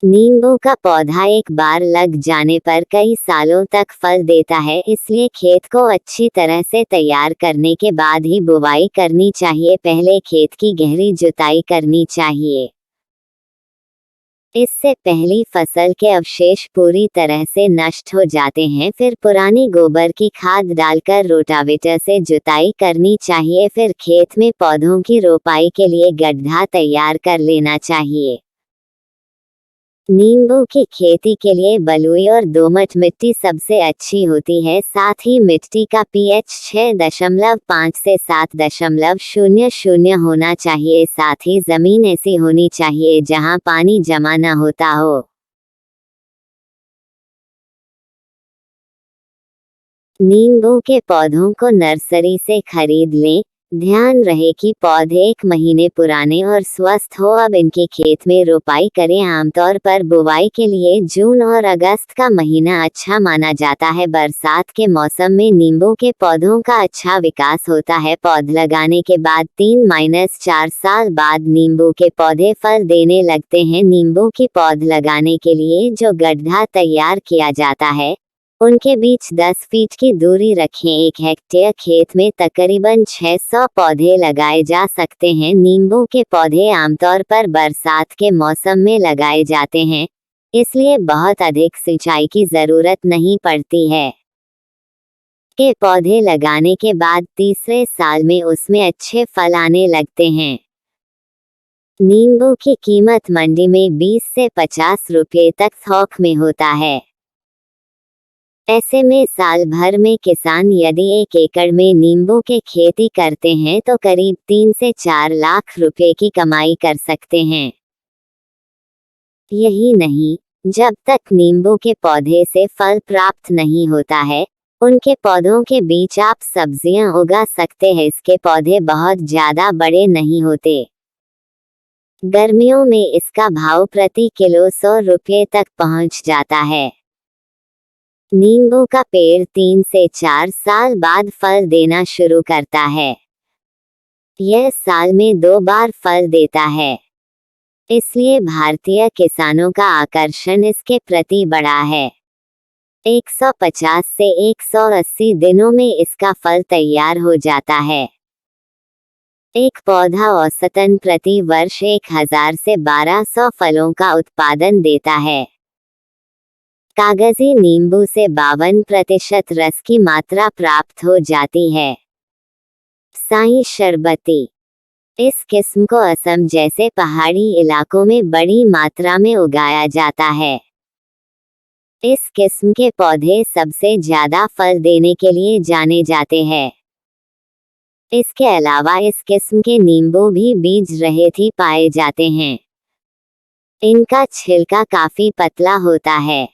नींबू का पौधा एक बार लग जाने पर कई सालों तक फल देता है, इसलिए खेत को अच्छी तरह से तैयार करने के बाद ही बुवाई करनी चाहिए। पहले खेत की गहरी जुताई करनी चाहिए। इससे पहली फसल के अवशेष पूरी तरह से नष्ट हो जाते हैं। फिर पुरानी गोबर की खाद डालकर रोटावेटर से जुताई करनी चाहिए। फिर खेत में पौधों की रोपाई के लिए गड्ढा तैयार कर लेना चाहिए। नींबू की खेती के लिए बलुई और दोमट मिट्टी सबसे अच्छी होती है। साथ ही मिट्टी का पीएच 6.5 से 7.00 होना चाहिए। साथ ही जमीन ऐसी होनी चाहिए जहां पानी जमा न होता हो। नींबू के पौधों को नर्सरी से खरीद लें। ध्यान रहे कि पौधे 1 महीने पुराने और स्वस्थ हो। अब इनकी खेत में रोपाई करें। आमतौर पर बुवाई के लिए जून और अगस्त का महीना अच्छा माना जाता है। बरसात के मौसम में नींबू के पौधों का अच्छा विकास होता है। पौध लगाने के बाद 3-4 साल बाद नींबू के पौधे फल देने लगते हैं। नींबू की पौध लगाने के लिए जो गड्ढा तैयार किया जाता है, उनके बीच 10 फीट की दूरी रखें। 1 हेक्टेयर खेत में तकरीबन 600 पौधे लगाए जा सकते हैं। नींबू के पौधे आमतौर पर बरसात के मौसम में लगाए जाते हैं, इसलिए बहुत अधिक सिंचाई की जरूरत नहीं पड़ती है। के पौधे लगाने के बाद तीसरे साल में उसमें अच्छे फल आने लगते हैं। नींबू की कीमत मंडी में 20 से 50 रुपये तक थोक में होता है। ऐसे में साल भर में किसान यदि 1 एकड़ में नींबू के खेती करते हैं तो करीब 3 से 4 लाख रुपए की कमाई कर सकते हैं। यही नहीं, जब तक नींबू के पौधे से फल प्राप्त नहीं होता है, उनके पौधों के बीच आप सब्जियां उगा सकते हैं। इसके पौधे बहुत ज्यादा बड़े नहीं होते। गर्मियों में इसका भाव प्रति किलो 100 रुपये तक पहुंच जाता है। नींबू का पेड़ 3 से 4 साल बाद फल देना शुरू करता है। यह साल में 2 बार फल देता है, इसलिए भारतीय किसानों का आकर्षण इसके प्रति बड़ा है। 150 से 180 दिनों में इसका फल तैयार हो जाता है। एक पौधा औसतन प्रति वर्ष 1000 से 1200 फलों का उत्पादन देता है। कागजी नींबू से 52% रस की मात्रा प्राप्त हो जाती है। साई शरबती, इस किस्म को असम जैसे पहाड़ी इलाकों में बड़ी मात्रा में उगाया जाता है। इस किस्म के पौधे सबसे ज्यादा फल देने के लिए जाने जाते हैं। इसके अलावा इस किस्म के नींबू भी बीज रहित ही पाए जाते हैं। इनका छिलका काफी पतला होता है।